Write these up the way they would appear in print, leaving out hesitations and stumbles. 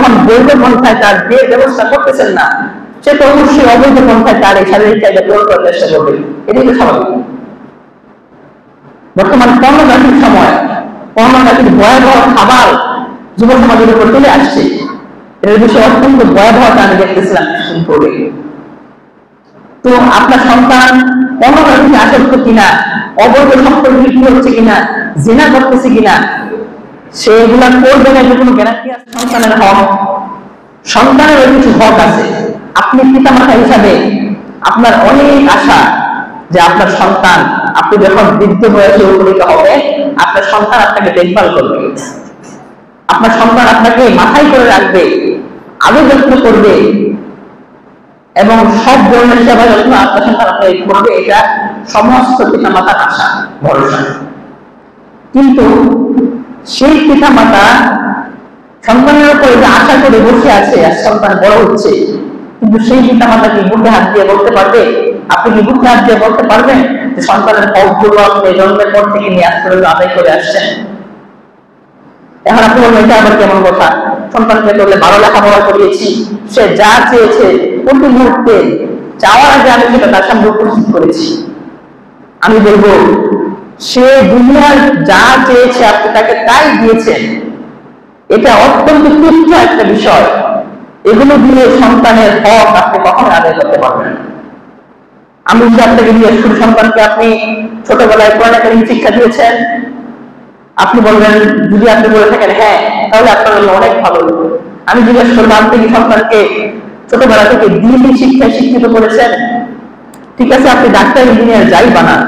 যখন বৈধ পন্থায় তার বিয়ের ব্যবস্থা করতেছেন না, সে তো অবশ্যই অবৈধ পন্থায় তার এই শারীরিক চাহিদা পূরণ করার চেষ্টা করবে। এটাই তো স্বাভাবিক। বর্তমান পর্নোগ্রাফির সময় পর্নোগ্রাফির ভয়াবহ খাবার যুব সমাজের উপর চলে আসছে। এর বিষয়ে অত্যন্ত ভয়াবহতা আমি দেখতেছিলাম কিছুদিন পূর্বে। তো আপনার সন্তান পর্নোগ্রাফিতে আসক্ত কিনা, অবৈধ সম্পর্কে লিপ্ত হচ্ছে কিনা, জিনা করতেছে কিনা, সেগুলা করবে না, কোনো গ্যারান্টি আছে? সন্তানের হক, সন্তানের কিছু হক আছে। আপনি পিতামাতা হিসাবে আপনার অনেক আশা যে আপনার সন্তান, আপনি যখন বৃদ্ধ বয়সে উপনীত হবে, আপনার সন্তান আপনাকে দেখভাল করবে, আপনার সন্তান আপনাকে মাথায় করে রাখবে, আদর যত্ন করবে এবং সব ধরনের সেবা যত্ন আপনার সন্তান আপনাকে করবে। এটা সমস্ত পিতামাতার আশা, ভরসা। কিন্তু সেই পিতামাতা সন্তানের উপরে যে আশা করে বসে আছে, আর সন্তান বড় হচ্ছে, কিন্তু সেই পিতামাতা কি বুকে হাত দিয়ে বলতে পারবে? আপনি কি বুকে হাত দিয়ে বলতে পারবেন যে সন্তানের হকগুলো আপনি জন্মের পর থেকে নিয়ে আজ পর্যন্ত আদায় করে আসছেন? এখন আপনি বলবেন এটা আবার কেমন কথা? সন্তানকে বললে ভালো লেখাপড়া করিয়েছি, সে যা চেয়েছে প্রতি মুহূর্তে চাওয়ার আগে আমি সেটা তার সামনে উপস্থিত করেছি। আমি বলবো, সে দুনিয়ার যা চেয়েছে আপনি তাকে তাই দিয়েছেন। এটা অত্যন্ত তুচ্ছ একটা বিষয়। এগুলো দিয়ে সন্তানের হক আপনি কখনো আদায় করতে পারবেন না। আমি যদি আপনাকে দিয়ে শুরু সন্তানকে আপনি ছোটবেলায় কোরআন কারীম শিক্ষা দিয়েছেন, আপনি বলবেন, যদি আপনি বলে থাকেন হ্যাঁ, তাহলে আপনার জন্য অনেক ভালো। আমি জিজ্ঞেস করবো, আপনি কি সন্তানকে ছোটবেলা থেকে দ্বীনি শিক্ষায় শিক্ষিত করেছেন? ঠিক আছে, আপনি ডাক্তার ইঞ্জিনিয়ার যাই বানান,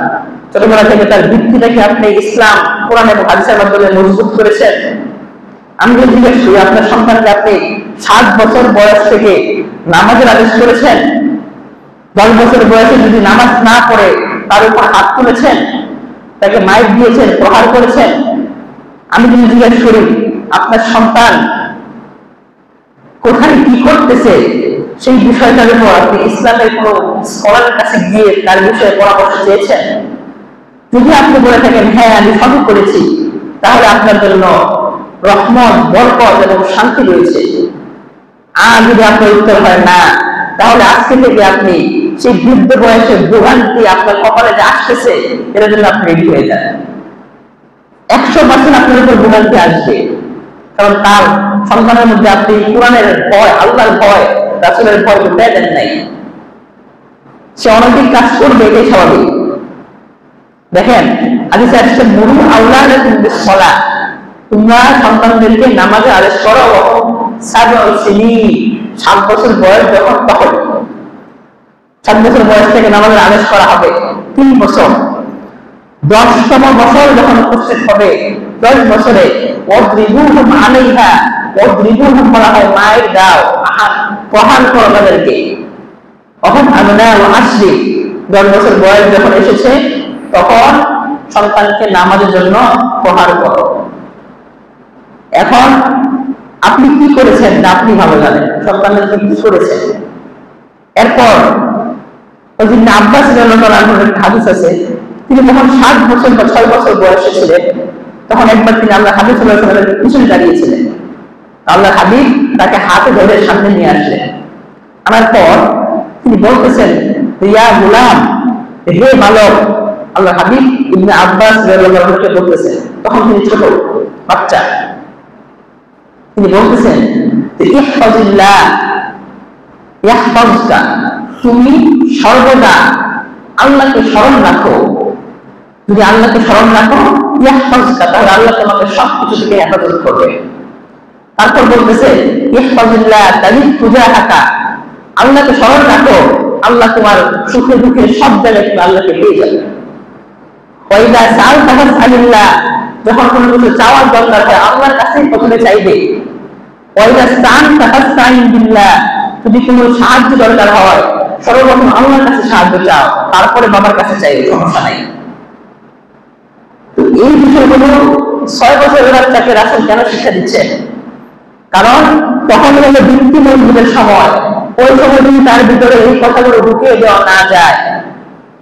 ছোটবেলা থেকে তার ভিত্তিটাকে আপনি ইসলাম, কোরআন এবং হাদিসের মাধ্যমে মজবুত করেছেন? আমি যদি জিজ্ঞেস করি, আপনার সন্তানকে আপনি 7 বছর বয়স থেকে নামাজের আদেশ করেছেন? 10 বছর বয়সে যদি নামাজ না পড়ে তার উপর হাত তুলেছেন, তাকে মাইক দিয়েছেন, প্রহার করেছেন? আমি যদি জিজ্ঞেস করি, আপনার সন্তান কোথায় কি করতেছে, সেই বিষয়টার উপর আপনি ইসলামের কোন স্কলারের কাছে গিয়ে তার বিষয়ে পরামর্শ চেয়েছেন? যদি আপনি বলে থাকেন হ্যাঁ আমি সবই করেছি, তাহলে আপনার জন্য রহমত, বরকত এবং শান্তি রয়েছে। আর যদি আপনার উত্তর হয় না, তাহলে আজকে থেকে আপনি সেই বৃদ্ধ বয়সে ভোগান্তি আপনার কপালে যে আসতেছে, এর জন্য আপনি রেডি হয়ে যান। 100% আপনার উপর ভোগান্তি আসবে, কারণ তার সন্তানের মধ্যে আপনি কোরআনের ভয়, আল্লাহর ভয়, রাসূলের ভয় ঢুকাই দেন নাই। সে অনৈতিক কাজ করবে, এটাই স্বাভাবিক। দেখেন, হাদিসে আসছে, মুরু আওলাদাকুম বিস-সালাহ, তোমরা সন্তানদেরকে নামাজে আদেশ করো। 7 বছর বয়স যখন, তখন 7 বছর বয়স থেকে নামাজের আদেশ করা হবে। 3 বছর, 10তম বছর যখন উপস্থিত হবে, 10 বছরে ওয়াদরিবুহুম আলাইহা, ওয়াদরিবুহুম বলা হয় মায়ের দাও, প্রহার করো তাদেরকে। তখন আমরা 10 বছর বয়স যখন এসেছে, তখন সন্তানকে নামাজের জন্য প্রহার করো। এখন আপনি কি করেছেন আপনি ভালো জানেন, সন্তানের কি করেছেন। এরপর আব্বাস রাদিয়াল্লাহু আনহুর হাদিস আছে, তিনি যখন 7 বছর বা 6 বছর বয়সে ছিলেন, তখন একবার তিনি আল্লাহ হাবিব সাল্লাল্লাহু আলাইহি ওয়াসাল্লামের পিছনে দাঁড়িয়েছিলেন। আল্লাহ হাবিব তাকে হাতে ধরে সামনে নিয়ে আসলেন। আনার পর তিনি বলতেছেন, ইয়া গোলাম, হে বালক। আল্লাহ হাবিব ইবনে আব্বাস রাদিয়াল্লাহু আনহুকে বলতেছেন, তখন তিনি ছোট বাচ্চা, তিনি বলতেছেন, ইহফাজিল্লাহ ইয়াহফাজকা, তুমি সর্বদা আল্লাহকে স্মরণ রাখো। যদি আল্লাহকে স্মরণ রাখো, ইয়াহফাজকা, তাহলে আল্লাহ তোমাকে সবকিছু থেকে হেফাজত করবে। তারপর বলতেছে, ইহফাজিল্লাহ তাজিদ তুজাহাকা, আল্লাহকে স্মরণ রাখো, আল্লাহ তোমার সুখে দুঃখে সব জায়গায় তুমি আল্লাহকে পেয়ে যাবে। ওয়াইদা সাআলতা ফাসআলিল্লাহ, যখন কোনো কিছু চাওয়ার দরকার হয় আল্লাহর কাছেই প্রথমে চাইবে। ওয়াইদা ইসতাআনতা ফাসতাইন বিল্লাহ, যদি কোনো সাহায্য দরকার হয় সর্বপ্রথম আল্লাহর কাছে সাহায্য চাও, তারপরে বাবার কাছে চাইবে, সমস্যা নাই। তো এই বিষয়গুলো 6 বছরের বাচ্চাকে রাসূল কেন শিক্ষা দিচ্ছেন? কারণ তখন হলো বৃত্তি মজবুতের সময়। ওই সময় যদি তার ভিতরে এই কথাগুলো ঢুকিয়ে দেওয়া না যায়,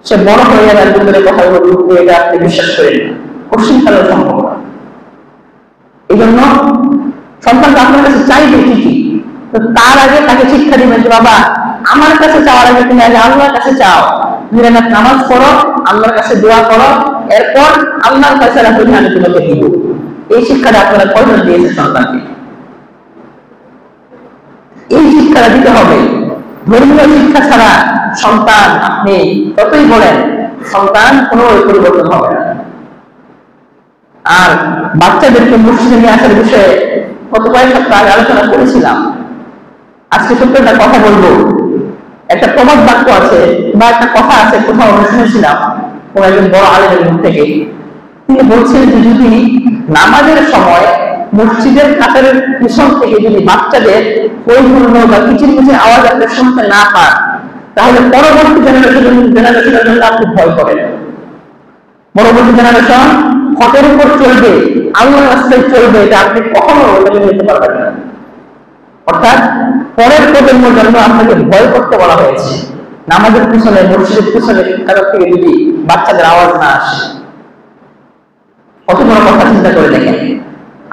সে বড় হয়ে যাবে ভিতরে কথাগুলো ঢুকিয়ে, এটা আপনি বিশ্বাস করেন না, কঠিনকালের সম্ভব। এই জন্য সন্তান আপনার কাছে চাইবে ঠিকই, তো তার আগে তাকে শিক্ষা দিবেন যে বাবা আমার কাছে চাওয়ার আগে তুমি আগে আল্লাহর কাছে চাও, তুমি নামাজ পড়ো, আল্লাহর কাছে দোয়া করো, এরপর আল্লাহর ফয়সালা তুমি আমি তোমাকে দিব। এই শিক্ষাটা আপনারা কয়জন দিয়েছে সন্তানকে? এই শিক্ষাটা দিতে হবে। ধর্মীয় শিক্ষা ছাড়া সন্তান আপনি যতই বলেন সন্তান কোনো পরিবর্তন হবে না। আর বাচ্চাদেরকে মসজিদে নিয়ে আসার বিষয়ে গত কয়েক সপ্তাহ আগে আলোচনা করেছিলাম। আজকে ছোট্ট একটা কথা বলবো। একটা প্রবাদ বাক্য আছে বা একটা কথা আছে, কোথাও শুনেছিলাম কোন একজন বড় আলেমের মুখ থেকে। তিনি বলছেন যে যদি নামাজের সময় মসজিদের কাতারের পিছন থেকে যদি বাচ্চাদের পরিপূর্ণ বা কিচির মিচির আওয়াজ আপনি শুনতে না পান, তাহলে পরবর্তী জেনারেশনের জন্য আপনি ভয় করেন। পরবর্তী জেনারেশন হকের উপর চলবে, আল্লাহর রাস্তায় চলবে, এটা আপনি কখনো মেনে নিতে পারবেন না। অর্থাৎ পরের প্রজন্মের জন্য আপনাকে ভয় করতে বলা হয়েছে। নামাজের পিছনে মসজিদের পিছনে কারোর থেকে যদি বাচ্চাদের আওয়াজ না আসে, কত বড় কথা চিন্তা করে দেখেন।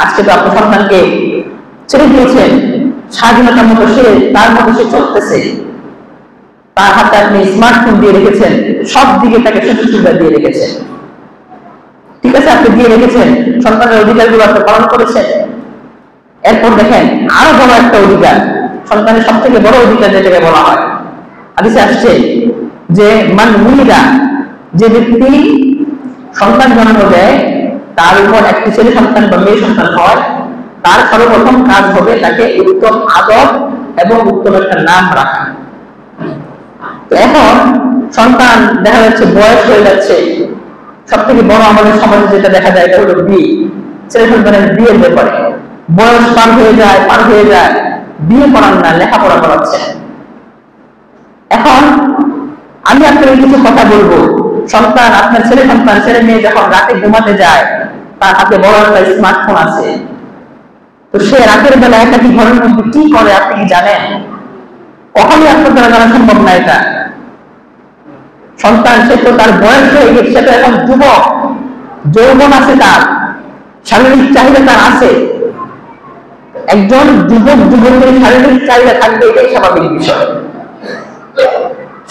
আজকে তো আপনি সন্তানকে ছেড়ে দিয়েছেন স্বাধীনতার মতো, সে তার মতো সে চলতেছে, তার হাতে আপনি স্মার্টফোন দিয়ে রেখেছেন, সব দিকে তাকে সুযোগ সুবিধা দিয়ে রেখেছেন। ঠিক আছে, আপনি দিয়ে রেখেছেন, সন্তানের অধিকারগুলো আপনি পালন করেছেন। এরপর দেখেন আরো বড় একটা অধিকার, সন্তানের সব থেকে বড় অধিকার যেটাকে বলা হয়, হাদিসে আসছে যে মান মুনিরা, যে ব্যক্তি সন্তান জন্ম দেয় তার উপর একটি ছেলে সন্তান বা মেয়ে সন্তান হয়, তার সর্বপ্রথম কাজ হবে তাকে উত্তম আদব এবং উত্তম একটা নাম রাখা। তো এখন সন্তান দেখা যাচ্ছে বয়স হয়ে যাচ্ছে, সব থেকে বড় আমাদের সমাজে যেটা দেখা যায় এটা হলো বিয়ে। ছেলে সন্তানের বিয়ের ব্যাপারে বয়স পার হয়ে যায়, বিয়ে করান না, লেখাপড়া করাচ্ছে। এখন আমি আপনাকে কিছু কথা বলবো। সন্তান, আপনার ছেলে সন্তান, ছেলে মেয়ে যখন রাতে ঘুমাতে যায়, তার হাতে বড় একটা স্মার্টফোন আছে। তো সে রাতের বেলা একাকি ঘরের মধ্যে কি করে আপনি কি জানেন? কখনোই আপনার দ্বারা জানা সম্ভব না এটা। সন্তান, সে তো তার বয়স হয়ে গেছে, সে তো এখন যুবক, যৌবন আছে, তার শারীরিক চাহিদা তার আছে। একজন যুবক যুবকের শারীরিক চাহিদা থাকবে, এটাই স্বাভাবিক বিষয়।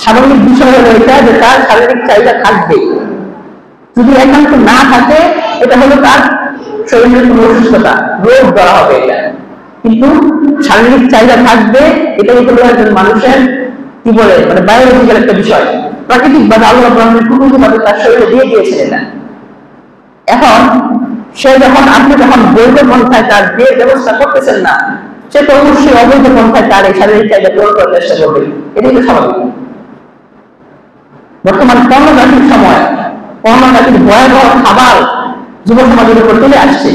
স্বাভাবিক বিষয় হলো এটা যে তার শারীরিক চাহিদা থাকবে। যদি একান্ত না থাকে, এটা হলো তার শরীরের কোনো অসুস্থতা, রোগ ধরা হবে এটা। কিন্তু শারীরিক চাহিদা থাকবে, এটাই হলো একজন মানুষের কি বলে মানে বায়োলজিক্যাল একটা বিষয়। প্রাকৃতিক ভাবে আল্লাহ ভাবে তার শরীরে দিয়ে দিয়েছেন এটা। এখন সে যখন আপনি যখন বৈধ পন্থায় তার বিয়ের ব্যবস্থা করতেছেন না, সে তো অবশ্যই অবৈধ পন্থায় তার এই শারীরিক চাহিদা পূরণ করার চেষ্টা করবে, এটাই তো স্বাভাবিক। বর্তমান পর্নোগ্রাফির সময় পর্নোগ্রাফির ভয়াবহ খাবার যুব সমাজের উপর চলে আসছে।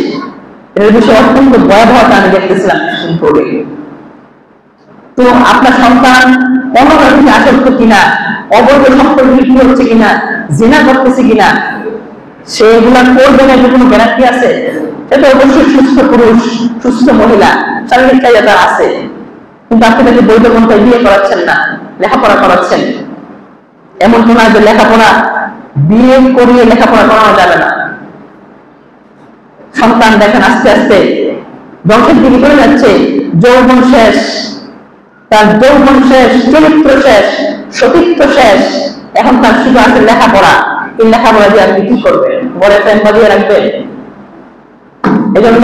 এর বিষয়ে অত্যন্ত ভয়াবহতা আমি দেখতেছিলাম কিছুদিন পূর্বে। তো আপনার সন্তান পর্নোগ্রাফি আসক্ত কিনা, অবৈধ সম্পর্কে কি হচ্ছে কিনা, জিনা করতেছে কিনা, সে এগুলা করবে না, কোনো গ্যারান্টি আছে? এটা অবশ্যই সুস্থ পুরুষ, সুস্থ মহিলা, শারীরিক চাহিদা তার আছে। কিন্তু আপনি তাকে বৈধ পন্থায় বিয়ে করাচ্ছেন না, লেখাপড়া করাচ্ছেন। এমন তো না যে লেখাপড়া বিয়ে করিয়ে লেখাপড়া করানো যাবে না। সন্তান দেখেন আস্তে আস্তে ধ্বংসের দিকে চলে যাচ্ছে। যৌবন শেষ, তার যৌবন শেষ, চরিত্র শেষ, সতীত্ব শেষ। এখন তার শুধু আছে লেখাপড়া। এই লেখাপড়া দিয়ে আপনি কি করবেন? বলে ফ্যান বাজিয়ে রাখবেন? এজন্য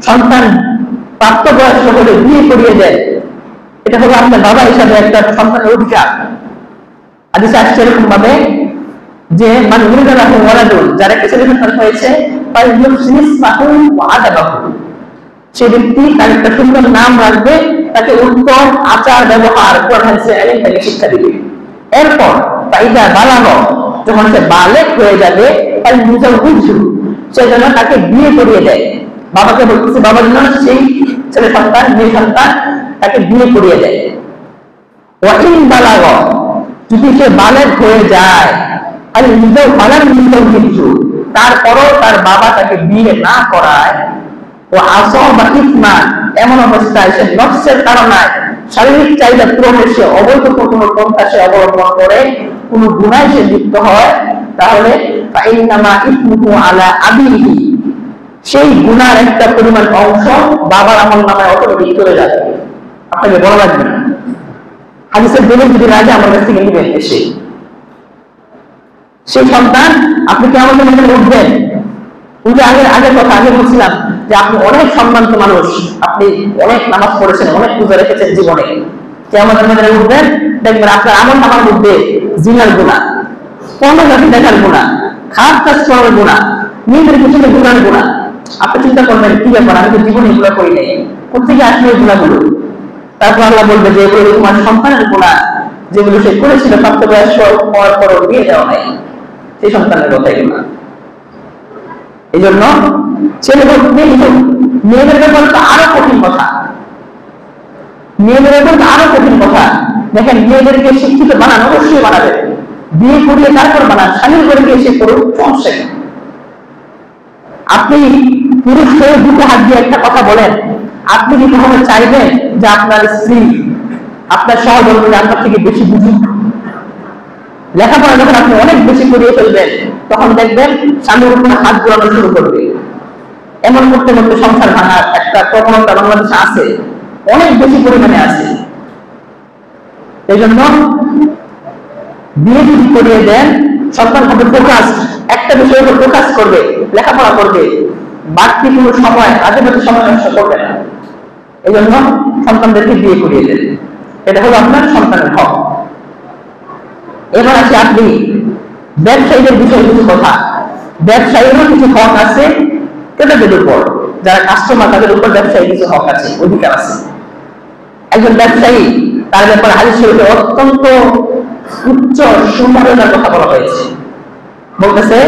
সন্তান প্রাপ্তবয়স্ক হলে বিয়ে করিয়ে দেয়, এটা হলো আপনার বাবা হিসাবে একটা সন্তানের অধিকার। হাদিসে আসছে এরকম ভাবে যে মান উরিদা লাহু ওয়ালাদুন, যার একটা ছেলে সন্তান হয়েছে, ফায়ুহসিনিসমাহু ওয়া আদাবাহু, সে ব্যক্তি তার একটা সুন্দর নাম রাখবে, তাকে উত্তম আচার ব্যবহার তাকে শিক্ষা দিবে। এরপর ফাইদা বালাগ, যখন সে বালেগ হয়ে যাবে, সে যেন তাকে বিয়ে করিয়ে দেয়। বাবাকে বলতেছে, বাবা যেন সেই ছেলে সন্তান মেয়ে সন্তান তাকে বিয়ে করিয়ে দেয়। ওয়াইন বালাগ, যদি সে বালেগ হয়ে যায়, আর নিজেও বালাগ নিজেও কিছু, তারপরও তার বাবা তাকে বিয়ে না করায়, ও আসর বা ইসমান, এমন অবস্থায় সে নফসের কারণে শারীরিক চাহিদা পূরণে সে অবৈধ কোনো পন্থা সে অবলম্বন করে, কোন গুনায় সে লিপ্ত হয়, তাহলে ফাইন্নামা ইসমুহু আলা আবিহি, সেই গুনার একটা পরিমাণ অংশ বাবার আমল নামায় অটোমেটিক চলে যাবে। আপনাকে বলা লাগবে না। হাদিসের দলিল যদি না যায় আমার কাছ থেকে নেবেন এসে। সেই সন্তান আপনি কেমন উঠবেন। আগের কথা আগে বলছিলাম যে আপনি অনেক সম্মানিত মানুষ, আপনি অনেক নামাজ পড়েছেন, অনেক পূজা রেখেছেন জীবনে, কেমন উঠবেন দেখবেন আপনার আমল নামার মধ্যে জিনার গুণা, পর্নোগ্রাফি দেখার গুণা, খারাপ কাজ করার গুণা, নিজের পিছনে গুণার গুণা। আপনি চিন্তা করবেন কি ব্যাপার, আমি তো জীবনে এগুলো করি নাই, কোথেকে আসলে এই গুণাগুলো। তারপর আল্লাহ বলবে যে এগুলো তোমার সন্তানের গুণা, যেগুলো সে করেছিল প্রাপ্তবয়স্ক হওয়ার পরও বিয়ে দেওয়া নাই, সেই সন্তানের কথা এগুলো। এই জন্য ছেলে হোক মেয়ে হোক, মেয়েদের ব্যাপারে তো আরো কঠিন কথা। মেয়েদের ব্যাপারে তো আরো কঠিন কথা। দেখেন, মেয়েদেরকে শিক্ষিত বানান, অবশ্যই বানাবে, বিয়ে করিয়ে তারপর বানান, স্বামীর করে গিয়ে সে করুক, সমস্যা। আপনি পুরুষ হয়ে দুটো হাত দিয়ে একটা কথা বলেন, আপনি কি কখনো চাইবেন যে আপনার স্ত্রী আপনার সহধর্মী আপনার থেকে বেশি বুঝুক? লেখাপড়া যখন আপনি অনেক বেশি করিয়ে ফেলবেন, তখন দেখবেন স্বামীর উপরে হাত ঘোরানো শুরু করবে। এমন করতে করতে সংসার ভাঙার একটা প্রবণতা বাংলাদেশে আছে, অনেক বেশি পরিমাণে আছে। এই জন্য বিয়ে যদি করিয়ে দেন, সন্তান হবে ফোকাস, একটা বিষয়ের উপর ফোকাস করবে, লেখাপড়া করবে, বাড়তি কোনো সময় আজেবাজে সময় নষ্ট করবে না। এই জন্য সন্তানদেরকে বিয়ে করিয়ে দেন, এটা হলো আপনার সন্তানের হক। এবার আছে আপনি ব্যবসায়ীদের বিষয়ে কিছু কথা। ব্যবসায়ীরও কিছু হক আছে ক্রেতাদের উপর, যারা কাস্টমার তাদের উপর ব্যবসায়ী কিছু হক আছে, অধিকার আছে। একজন ব্যবসায়ী, তার ব্যাপারে হাদিস শরীফে অত্যন্ত উচ্চ সুমর্যাদার কথা বলা হয়েছে। বলতেছে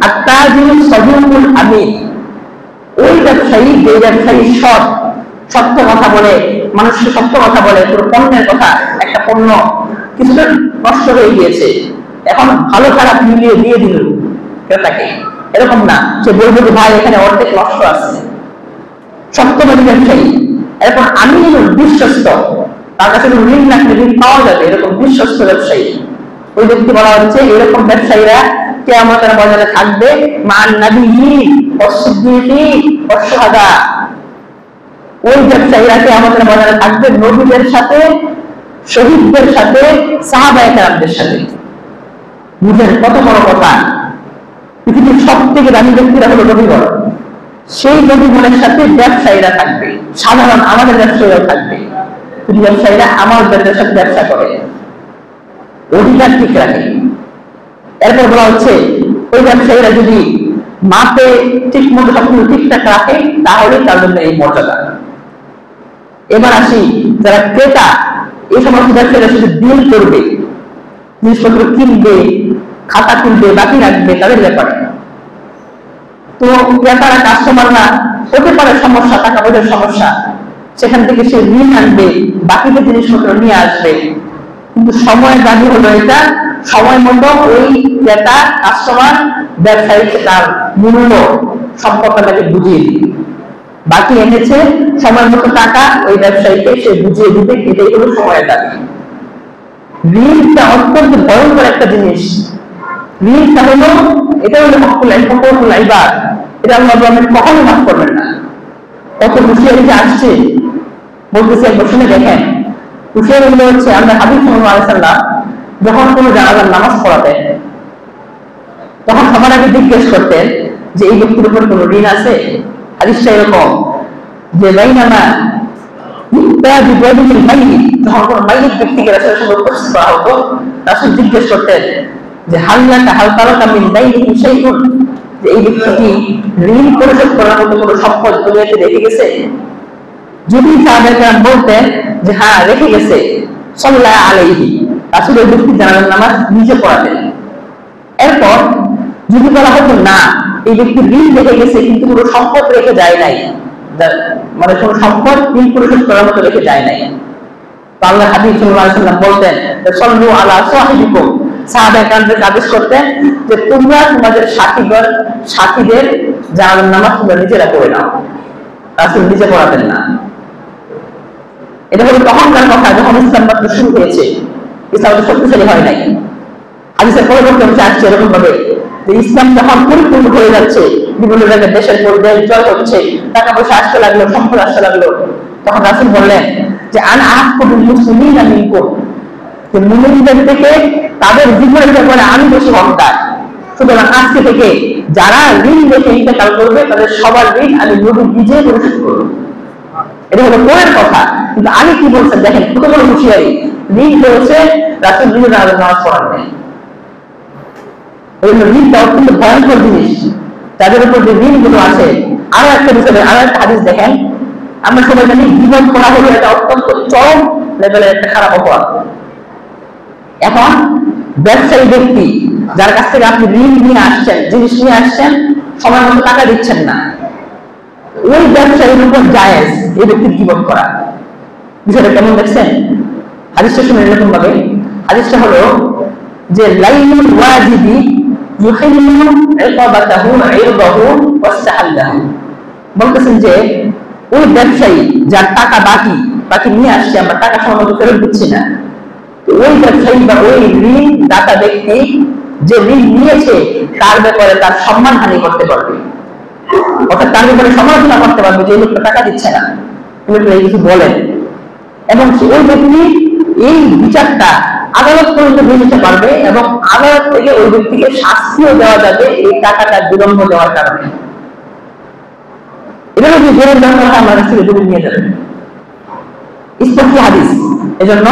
আত-তাজিরু সাদুকুল আমিন, ওই ব্যবসায়ী যে ব্যবসায়ী সত্য কথা বলে, মানুষকে সত্য কথা বলে, পুরো পণ্যের কথা, একটা পণ্য কিছুটা নষ্ট হয়ে গিয়েছে, এখন ভালো খারাপ মিলিয়ে দিয়ে দিল ক্রেতাকে, এরকম না, সে বলবে যে ভাই এখানে অর্ধেক নষ্ট আছে, সত্যবাদী ব্যবসায়ী। এরপর আমি বিশ্বস্ত, তার কাছে ঋণ রাখলে ঋণ পাওয়া যাবে, এরকম বিশ্বস্ত ব্যবসায়ী, ওই ব্যক্তি বলা হচ্ছে এরকম ব্যবসায়ীরা কিয়ামতের ময়দানে থাকবে মান নাবিয়্যিন ওয়াস সিদ্দীকিন ওয়াস শুহাদা। ওই ব্যবসায়ীরা কিয়ামতের ময়দানে থাকবে নবীদের সাথে, শহীদদের সাথে, সাহাবায়ে কেরামদের সাথে। বুঝেন কত বড় কথা। পৃথিবীর সব থেকে দামি ব্যক্তিরা হলো নবীগণ, সেই নবীগণের সাথে ব্যবসায়ীরা থাকবে, সাধারণ আমাদের ব্যবসায়ীরাও থাকবে। ব্যবসায়ীরা আমাদের সাথে ব্যবসা করে, অধিকার ঠিক রাখে। এরপর বলা হচ্ছে ওই ব্যবসায়ীরা যদি মাপে ঠিক মতো সবকিছু ঠিকঠাক রাখে, তাহলে তার জন্য এই মর্যাদা। এবার আসি যারা ক্রেতা, এই সমস্ত ব্যবসায়ীরা শুধু ডিল করবে, জিনিসপত্র কিনবে, খাতা কিনবে, বাকি রাখবে, তাদের ব্যাপারে। তো ক্রেতারা, কাস্টমাররা হতে পারে সমস্যা, টাকা পয়সার সমস্যা, সেখান থেকে সে ঋণ আনবে, বাকিতে জিনিসপত্র নিয়ে আসবে, কিন্তু সময়ের দাবি হলো এটা, সময় মতো ওই ক্রেতা, কাস্টমার, ব্যবসায়ীকে তার মূল্য সম্পর্কে তাকে বুঝিয়ে দিবে। বাকি এনেছে সময় মতো টাকা ওই ব্যবসায়ীকে সে বুঝিয়ে দিবে, এটাই হলো সময়ের দাবি। ঋণটা অত্যন্ত ভয়ঙ্কর একটা জিনিস। ঋণটা হলো, এটা হলো হকুল ইবাদ, এটা আল্লাহ কখনো মাফ করবেন না। কত হুঁশিয়ারি যে আসছে, বলতেছে একবার শুনে দেখেন। হুঁশিয়ারি গুলো হচ্ছে, আমরা হাবিব সাল্লাল্লাহু আলাইহি ওয়াসাল্লাম যখন কোনো জানাজার নামাজ পড়াতেন, তখন সবার আগে জিজ্ঞেস করতেন যে এই ব্যক্তির উপর কোনো ঋণ আছে। হাদিসটা এরকম যে বাইনামা ইত্তাবি রাজুলিল মাইয়িত, যখন কোনো মাইয়িত ব্যক্তিকে রাসূলের সঙ্গে উপস্থিত করা হতো, রাসূল জিজ্ঞেস করতেন যে হাল তারাকা মিন দাইনিহি শাইউন, যে এই ব্যক্তি ঋণ পরিশোধ করার মতো কোনো সম্পদ দুনিয়াতে রেখে গেছে। যদি সাহাবায়ে কেরাম বলতেন যে হ্যাঁ রেখে গেছে, সাল্লাল্লাহু আলাইহি, রাসূল ওই ব্যক্তির জানাজার নামাজ নিজে পড়াতেন। এরপর যদি বলা হতো না, এই ব্যক্তি ঋণ রেখে গেছে কিন্তু কোনো সম্পদ রেখে যায় নাই, মানে কোনো সম্পদ ঋণ পরিশোধ করার মতো রেখে যায় নাই, তো আল্লাহ হাবিব সাল্লাল্লাহু আলাইহি ওয়াসাল্লাম বলতেন সাল্লু আলা সাহিবিকুম, সাহাবায়ে কেরামদের আদেশ করতেন যে তোমরা তোমাদের সাথীদের জানাজার নামাজ তোমরা নিজেরা পড়ে নাও। রাসূল নিজে পড়াতেন না। এটা হলো তখনকার কথা, যখন ইসলাম মাত্র শুরু হয়েছে, ইসলাম শক্তিশালী হয় নাই। হাদিসের পরবর্তী অংশে আসছে এরকম ভাবে যে ইসলাম যখন পরিপূর্ণ হয়ে যাচ্ছে, বিভিন্ন জায়গায় দেশের পর দেশ জয় হচ্ছে, টাকা পয়সা আসতে লাগলো, সম্পদ আসতে লাগলো, তখন রাসূল বললেন যে আনা আহকুবুল মুসলিমিনা মিনকুম, যে মুমিনদের থেকে তাদের জীবনের ব্যাপারে আমি বেশি হকদার। সুতরাং আজকে থেকে যারা ঋণ রেখে ইন্তেকাল করবে তাদের সবার ঋণ আমি নবী নিজে পরিশোধ করব। এটা হলো কোরআন কথা। কিন্তু আমি কি বলছেন দেখেন, কত বড় হুঁশিয়ারি। ঋণ হয়েছে রাসূল নিজে নামাজ পড়ান নেই। ঋণটা অত্যন্ত ভয়ঙ্কর জিনিস, তাদের উপর যে ঋণগুলো আছে। আরো একটা বিষয়, আরো একটা হাদিস দেখেন, আমরা সবাই জানি জীবন করা হলো এটা অত্যন্ত চরম লেভেলের একটা খারাপ অপরাধ। এখন ব্যবসায়ী ব্যক্তি যার কাছ থেকে আপনি ঋণ নিয়ে আসছেন, জিনিস নিয়ে আসছেন, সময় মতো টাকা দিচ্ছেন না, ওই ব্যবসায়ীর উপর জায়েজ এই ব্যক্তির জীবন করা। বিষয়টা কেমন দেখছেন? হাদিসটা শুনে এরকম ভাবে, হাদিসটা হলো যে লাইনুল ওয়াজিবি ইউহিল্লু ইকাবাতাহু ইরদাহু ওয়াসতাহাল্লাহু, বলতেছেন যে ওই ব্যবসায়ী যার টাকা বাকি নিয়ে আসছে, আমরা টাকা সময় ফেরত দিচ্ছি না, ওই ব্যবসায়ী বা ওই ঋণ দাতা ব্যক্তি যে ঋণ নিয়েছে তার ব্যাপারে তার সম্মান হানি করতে পারবে, অর্থাৎ তার ব্যাপারে সমালোচনা করতে পারবে যে লোকটা টাকা দিচ্ছে না, এই কিছু বলেন। এবং ওই ব্যক্তি এই বিচারটা আদালত পর্যন্ত নিয়ে যেতে পারবে এবং আদালত থেকে ওই ব্যক্তিকে শাস্তিও দেওয়া যাবে এই টাকাটা বিলম্ব দেওয়ার কারণে। এটা যদি জোরের দরকার হয় আমার কাছ থেকে জমি নিয়ে যাবেন, স্পষ্ট হাদিস। এজন্য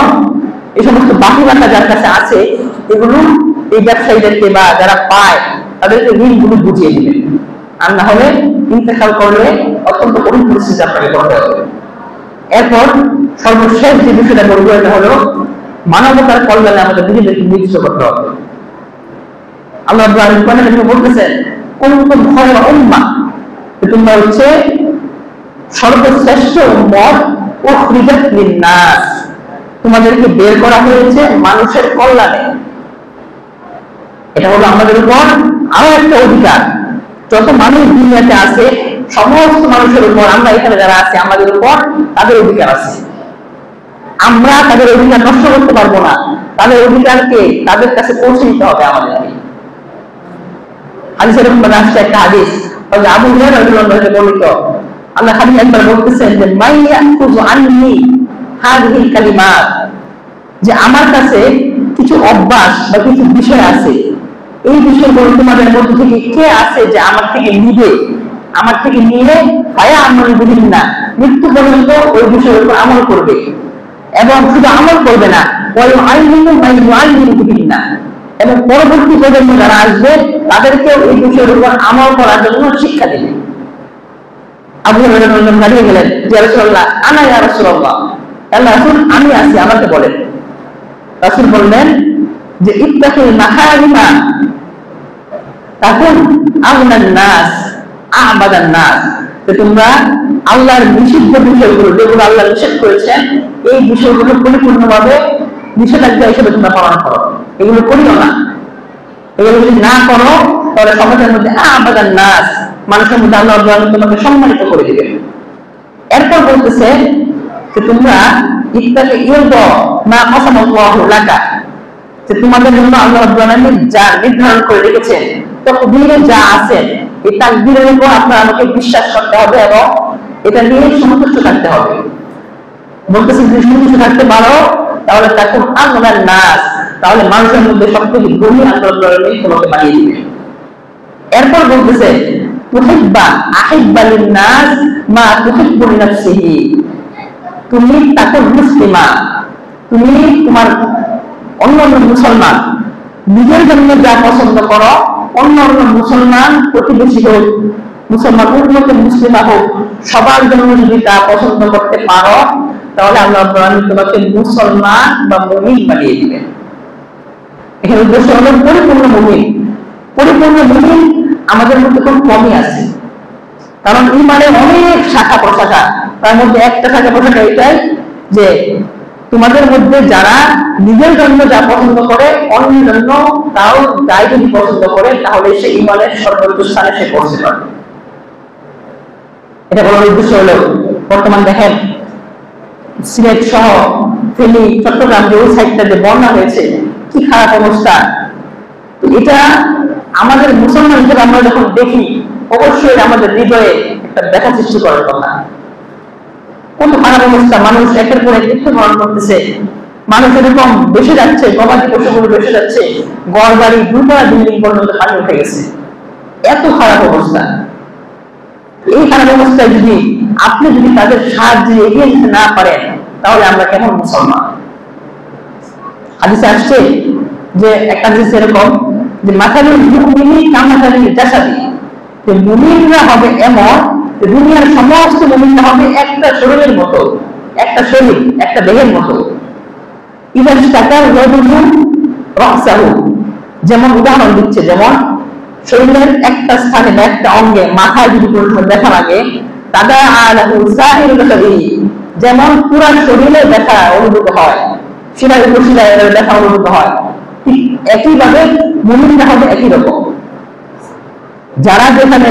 এই সমস্ত বাকি টাকা যার কাছে আছে এগুলো এই ব্যবসায়ীদেরকে বা যারা পায় তাদেরকে ঋণগুলো বুঝিয়ে দিবেন, আর না হলে ইন্তেকাল করলে অত্যন্ত কঠিন পরিস্থিতি আপনাকে করতে হবে। এরপর সর্বশেষ যে বিষয়টা বলবো এটা হলো মানবতার কল্যাণে আমাদের নিজেদেরকে নিয়োজিত করতে হবে। আল্লাহ বলতেছেন কুনতুম খায়রা উম্মাহ, তোমরা হচ্ছে সর্বশ্রেষ্ঠ উম্মত, উখরিজাত লিন-নাস, তোমাদেরকে বের করা হয়েছে মানুষের কল্যাণে। এটা হলো আমাদের উপর আরো একটা অধিকার। যত মানুষ দুনিয়াতে আছে সমস্ত মানুষের উপর, আমরা এখানে যারা আছে আমাদের উপর তাদের অধিকার আছে। আমরা তাদের অধিকার নষ্ট করতে পারবো না, তাদের অধিকারকে তাদের কাছে পৌঁছে দিতে হবে আমাদেরকে। হাদিসের মধ্যে আসছে একটা হাদিস, আবু হুরায়রা রাদিয়াল্লাহু আনহু বর্ণিত, আল্লাহ হাবিব একবার বলতেছেন যে মাইয়াকুযু আন্নি হাযিহিল কালিমাত, যে আমার কাছে কিছু অভ্যাস বা কিছু বিষয় আছে, এই বিষয়গুলো তোমাদের মধ্যে থেকে কে আছে যে আমার থেকে নিবে, আমার থেকে নিয়ে পায়া আমল দিবেন না, মৃত্যু পর্যন্ত ওই বিষয়ের উপর আমল করবে। এবং শুধু আমল করবে না, এবং পরবর্তী প্রজন্ম যারা আসবে তাদেরকে এই বিষয়ের উপর আমল করার জন্য শিক্ষা দেবে। আবু হুরায়রা দাঁড়িয়ে গেলেন, ইয়া রাসূলুল্লাহ, আনা ইয়া রাসূলুল্লাহ, আল্লাহ রাসূল আমি আছি, আমাকে বলেন। রাসূল বললেন যে ইত্তাকিল মাহারিমা তাকুন আগনান নাস আ'বাদান নাস, যে তোমরা আল্লাহর নিষিদ্ধ বিষয়গুলো, যেগুলো আল্লাহ নিষেধ করেছেন, এই বিষয়গুলো পরিপূর্ণভাবে নিষেধাজ্ঞা হিসেবে তোমরা পালন করো, এগুলো করিও না। এগুলো যদি না করো তাহলে সমাজের মধ্যে আ'বাদান নাস, মানুষের মধ্যে আল্লাহ তোমাকে সম্মানিত করে দিবেন। এরপর বলতেছে যে তোমরা ইত্তাকি ইরদা মা কাসামাল্লাহু লাকা, যে তোমাদের জন্য আল্লাহ রাব্বুল আলামিন যা নির্ধারণ করে রেখেছেন, তাকদীরে যা আছে, এই তাকদীরের উপর আপনারা আমাকে বিশ্বাস করতে হবে এবং এটা নিয়ে সন্তুষ্ট থাকতে হবে। বলতেছেন যদি সন্তুষ্ট থাকতে পারো তাহলে তাকুন আগনান নাস, তাহলে মানুষের মধ্যে সবথেকে ধনী আল্লাহ রাব্বুল আলামিন তোমাকে বানিয়ে দিবেন। এরপর বলতেছে তুহিব্বা আহিব্বা লিন-নাস মা তুহিব্বু লিনাফসিহি, তুমি তাকুন মুসলিমা, তুমি তোমার অন্যান্য মুসলমান নিজের জন্য যা পছন্দ করো, অন্যান্য মুসলমান প্রতিবেশী হোক, মুসলমান উম্মতে মুসলিমা হোক, সবার জন্য যদি তা পছন্দ করতে পারো তাহলে আল্লাহ তোমাকে মুসলমান বা মুমিন বানিয়ে দিবেন। এখানে উদ্দেশ্য হলো পরিপূর্ণ মুমিন। পরিপূর্ণ মুমিন আমাদের মধ্যে খুব কমই আছে, কারণ ঈমানের অনেক শাখা প্রশাখা, তার মধ্যে একটা শাখা প্রশাখা এটাই যে তোমাদের মধ্যে যারা নিজের জন্য যা পছন্দ করে অন্যের জন্য তাও তাই যদি পছন্দ করে তাহলে সে ঈমানের সর্বোচ্চ স্থানে সে পৌঁছতে পারবে। এটা বলার উদ্দেশ্য হলো বর্তমান দেখেন সিলেট সহ ফেনী, চট্টগ্রাম যে ওই সাইডটা যে বন্যা হয়েছে, কি খারাপ অবস্থা। তো এটা আমাদের মুসলমান হিসেবে আমরা যখন দেখি অবশ্যই আমাদের হৃদয়ে একটা ব্যথা সৃষ্টি করার কথা। কত খারাপ অবস্থা, মানুষ একের পর এক মৃত্যুবরণ করতেছে, মানুষ এরকম বেসে যাচ্ছে, গবাদি পশুগুলো বেসে যাচ্ছে, ঘর বাড়ি দুতলা বিল্ডিং পর্যন্ত পানি উঠে গেছে, এত খারাপ অবস্থা। এই খারাপ অবস্থায় যদি আপনি যদি তাদের সাহায্যে এগিয়ে নিতে না পারেন, তাহলে আমরা কেমন মুসলমান? হাদিসে আসছে যে একটা হাদিস এরকম যে মাথালুল মুমিনি কামাথালিল জাসাদি, যে মুমিনরা হবে এমন, দুনিয়ার সমস্ত মুমিনরা হবে একটা শরীরের মতো, একটা শরীর, একটা দেহের মতো। ইদা ইশতাকার রাজুলু রাসাহু, যেমন উদাহরণ দিচ্ছে, যেমন শরীরের একটা স্থানে বা একটা অঙ্গে, মাথায় যদি কোনো ব্যথা লাগে, তাদা আলাহু সাইরুল জাসাদিহি, যেমন পুরো শরীরে ব্যথা অনুভূত হয়, শিরায় উপশিরায় ব্যথা অনুভূত হয়, ঠিক একইভাবে মুমিনরা হবে একই রকম। যারা যেখানে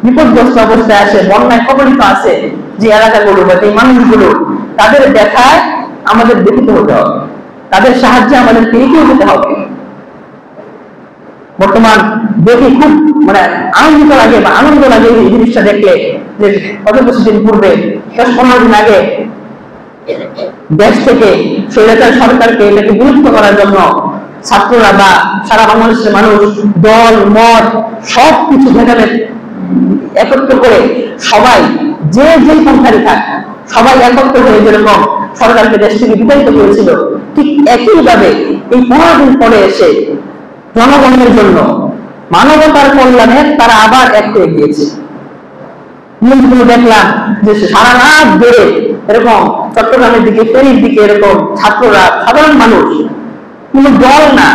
বিপদগ্রস্ত অবস্থায় আছে, বন্যায় কবলিত আছে যে এলাকাগুলো বা যে মানুষগুলো, তাদের ব্যথায় আমাদের ব্যথিত হতে হবে, তাদের সাহায্যে আমাদের এগিয়ে যেতে হবে। বর্তমান দেখি খুব আনন্দিত লাগে বা আনন্দ লাগে এই জিনিসটা দেখলে, যে কত কিছুদিন পূর্বে 10-15 দিন আগে দেশ থেকে স্বৈরাচার সরকারকে এটাকে বিলুপ্ত করার জন্য ছাত্ররা বা সারা বাংলাদেশের মানুষ দল মত সবকিছু ভেদাভেদ একত্র করে সবাই যে যে পন্থারই থাক সবাই একত্র হয়ে যেরকম সরকারকে দেশ থেকে বিতাড়িত করেছিল, ঠিক একইভাবে এই 15 দিন পরে এসে জনগণের জন্য মানবতার কল্যাণে তারা আবার এক হয়ে গিয়েছে। দেখলাম যে সারা রাত ধরে এরকম চট্টগ্রামের দিকে, ফেরির দিকে এরকম ছাত্ররা, সাধারণ মানুষ, কোন দল না,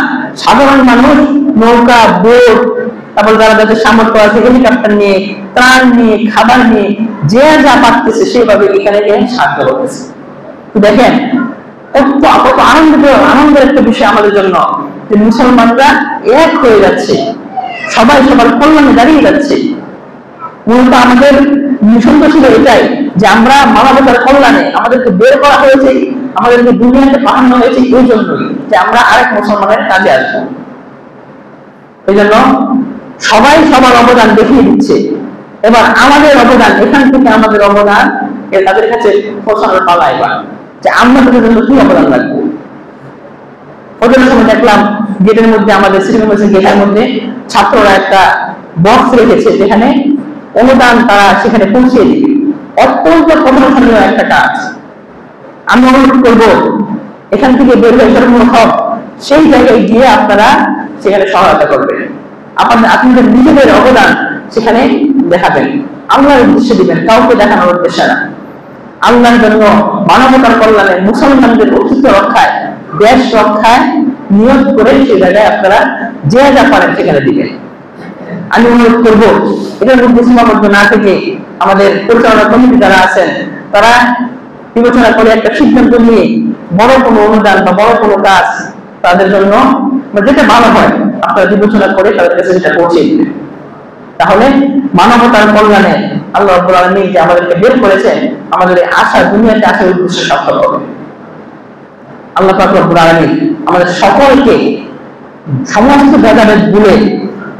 সাধারণ মানুষ নৌকা, বোট, তারপর যারা যাদের সামর্থ্য আছে হেলিকপ্টার নিয়ে, ত্রাণ নিয়ে, খাবার নিয়ে, যে যা পাচ্ছে সেভাবে এখানে সাহায্য করতেছে। দেখেন কত আনন্দের একটা বিষয় আমাদের জন্য, যে মুসলমানরা এক হয়ে যাচ্ছে, সবাই সবার কল্যাণে দাঁড়িয়ে যাচ্ছে। মূলত আমাদের মিশনটা ছিল এটাই, যে আমরা মানবতার কল্যাণে, আমাদেরকে বের করা হয়েছে, আমাদেরকে দুনিয়াতে পাঠানো হয়েছে এই জন্যই যে আমরা আরেক মুসলমানের কাজে আসবো। এই জন্য সবাই সবার অবদান দেখিয়ে দিচ্ছে। এবার আমাদের অবদান, এখান থেকে আমাদের অবদান তাদের কাছে পৌঁছানোর পালা, এবার যে আমরা তাদের জন্য কি অবদান রাখবো। ওদের সময় দেখলাম গেটের মধ্যে, আমাদের সিনেমাসের গেটের মধ্যে ছাত্ররা একটা বক্স রেখেছে, যেখানে অনুদান তারা সেখানে পৌঁছে দিবে। অত্যন্ত প্রশংসনীয় একটা কাজ। আমি অনুরোধ করবো এখান থেকে বের হয়ে সর্বপ্রথম সেই জায়গায় গিয়ে আপনারা সেখানে সহায়তা করবেন, আপনাদের নিজেদের অবদান সেখানে দেখাবেন, আল্লাহর উদ্দেশ্যে দিবেন, কাউকে দেখানোর উদ্দেশ্যে না। আল্লাহর জন্য, মানবতার কল্যাণে, মুসলমানদের অস্তিত্ব রক্ষায়, দেশ রক্ষায় নিয়োগ করে সেই জায়গায় আপনারা যে যা পারেন সেখানে দিবেন। আমি অনুরোধ করবো এটার মধ্যে সীমাবদ্ধ না থেকে আমাদের পরিচালনা কমিটি যারা আছেন তারা বিবেচনা করে একটা সিদ্ধান্ত নিয়ে বড় কোনো অনুদান বা বড় কোনো কাজ তাদের জন্য যেটা ভালো হয় আপনারা বিবেচনা করে তাদের কাছে সেটা পৌঁছে দিবেন। তাহলে মানবতার কল্যাণে আল্লাহ রাব্বুল আলামিন যে আমাদেরকে বের করেছেন, আমাদের আশা, দুনিয়াতে আসার উদ্দেশ্য সফল হবে। আল্লাহ পাক রব্বুল আলামিন আমাদের সকলকে সমস্ত ভেদাভেদ ভুলে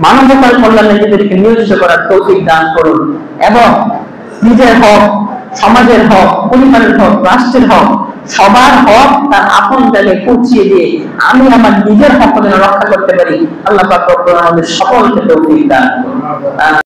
মানবতার কল্যাণে নিজেদেরকে নিয়োজিত করার তৌফিক দান করুন, এবং নিজের হক, সমাজের হক, পরিবারের হক, রাষ্ট্রের হক, সবার হক তার আপন জায়গায় পৌঁছিয়ে দিয়ে আমি আমার নিজের হক রক্ষা করতে পারি। আল্লাহ পাক রব্বুল আলামিন আমাদের সকলকে তৌফিক দান করুন।